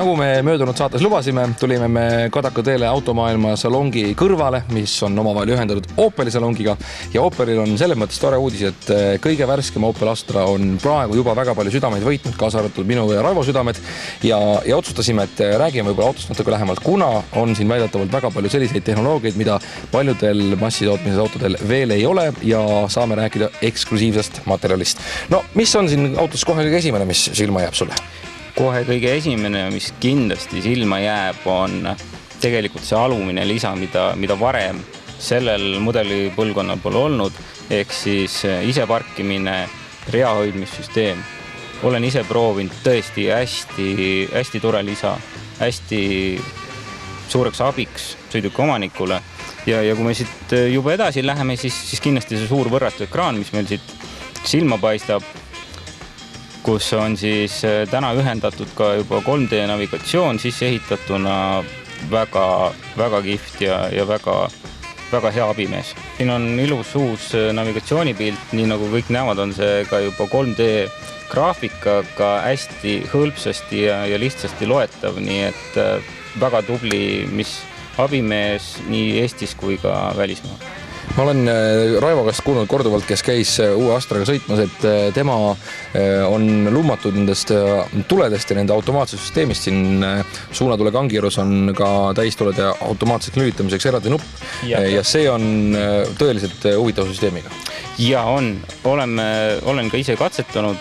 Nagu me möödunud saates lubasime, tulime me Kadaka teele automaailma salongi kõrvale, mis on omavahel ühendatud Opeli salongiga. Ja Opelil on selles mõttes tore uudis, et kõige värskem Opel Astra on praegu juba väga palju südameid võitnud, kaasa arvatud minu ja Raivo südamed. Ja otsustasime, et räägime võib-olla autost natuke lähemalt, kuna on siin väidetavalt väga palju selliseid tehnoloogiaid, mida paljudel massitootmises autodel veel ei ole ja saame rääkida eksklusiivsest materjalist. No, mis on siin autos kohe kõige esimene, mis silma jääb sulle? Kohe kõige esimene, mis kindlasti silma jääb, on tegelikult see alumine lisa, mida varem sellel mudelipõlgonnal pole olnud, ehk siis iseparkimine, reahoidmissüsteem. Olen ise proovinud tõesti hästi tore lisa, hästi suureks abiks sõiduki omanikule. Ja kui me siit juba edasi läheme, siis kindlasti see suur võrratu ekraan, mis meil siit silma paistab, kus on siis täna ühendatud ka juba 3D navigatsioon sisse ehitatuna, väga kihvt ja väga hea abimees. Siin on ilus uus navigatsioonipilt, nii nagu kõik näevad, on see ka juba 3D graafikaga hästi hõlpsasti ja lihtsasti loetav, nii et väga tubli, mis abimees nii Eestis kui ka välismaa. Ma olen Raivo käest kuulnud korduvalt, kes käis uue Astraga sõitmas, et tema on lummatud nendest tuledest ja nende automaatsest süsteemist. Siin suunatule kangirus on ka täistulede automaatseks lülitamiseks eraldi nupp ja see on tõeliselt huvitav süsteemiga. Ja olen ka ise katsetanud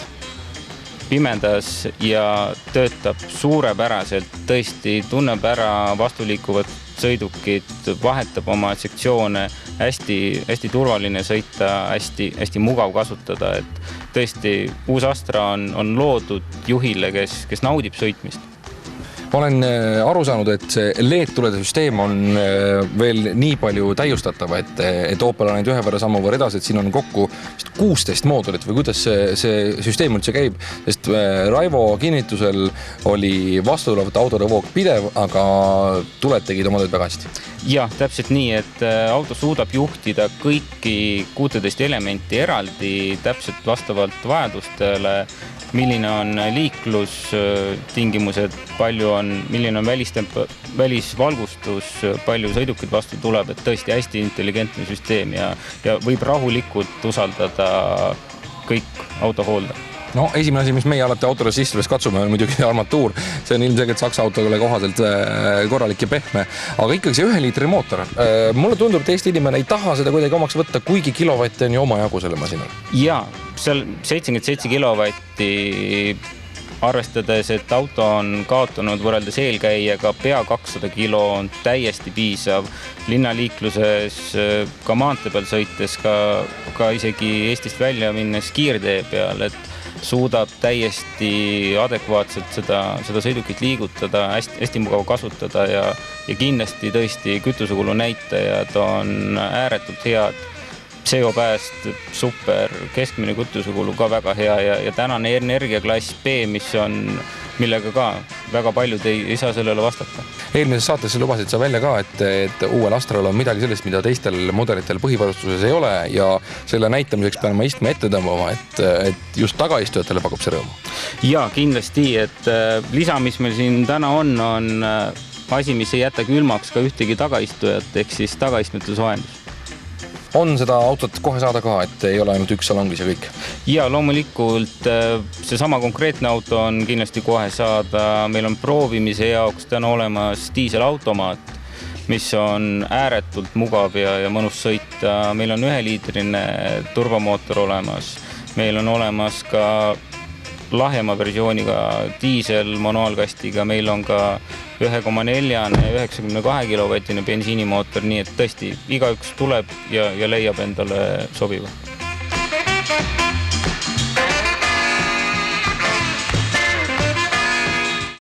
pimedas ja töötab suurepäraselt, tõesti tunneb ära vastuliikuvat sõidukit, vahetab oma sektsioone, hästi turvaline sõita, hästi mugav kasutada, et tõesti uus Astra on loodud juhile, kes naudib sõitmist. Ma olen aru saanud, et see LED-tulede süsteem on veel nii palju täiustatav, et Opel on ühe võrra sammu võrra edasi, et siin on kokku 16 moodulit või kuidas see süsteem üldse käib, sest Raivo kinnitusel oli vastutulevate autode voog pidev, aga tuled tegid oma tööd väga hästi. Ja, täpselt nii, et auto suudab juhtida kõiki 16 elementi eraldi täpselt vastavalt vajadustele, milline on liiklustingimused, milline on välisvalgustus, palju sõidukid vastu tuleb, et tõesti hästi intelligentne süsteem ja võib rahulikult usaldada kõik autohoolda. No, esimene asi, mis meie alati autole istudes katsume, on muidugi armatuur. See on ilmselgelt Saksa autole kohaselt korralik ja pehme. Aga ikkagi see 1 liitri mootor. Mulle tundub, et Eesti inimene ei taha seda kuidagi omaks võtta, kuigi kilovatte on ju oma jagu selle masinal. Ja, seal 77 kilovatti arvestades, et auto on kaotanud võrreldes eelkäijaga pea 200 kilo, on täiesti piisav linnaliikluses, ka maantee peal sõites, ka isegi Eestist välja minnes kiirtee peal, et suudab täiesti adekvaatselt seda sõidukit liigutada, hästi mugav kasutada ja kindlasti tõesti kütusekulu näitajad on ääretult head. CO-pääst super, keskmine kütusekulu ka väga hea ja tänane energiaklass B, millega ka väga paljud ei saa sellele vastata. Eelmises saates lubasid sa välja ka, et uuel Astral on midagi sellist, mida teistel mudelitel põhivarustuses ei ole ja selle näitamiseks pean ma istma ette tõmbama, et just tagaistujatele pakub see rõõmu. Ja kindlasti, et lisa, mis meil siin täna on asi, mis ei jäta külmaks ka ühtegi tagaistujat, ehk siis tagaistmete soojendus. On seda autot kohe saada ka, et ei ole ainult üks salongis ja kõik? Ja loomulikult see sama konkreetne auto on kindlasti kohe saada. Meil on proovimise jaoks täna olemas diiselautomaat, mis on ääretult mugav ja mõnus sõita. Meil on 1-liitrine turbomootor olemas. Meil on olemas ka lahjema versiooniga diisel manuaalkastiga, meil on ka 1,4 92 kilovatine bensiinimootor, nii et tõesti igaüks tuleb ja leiab endale sobiva.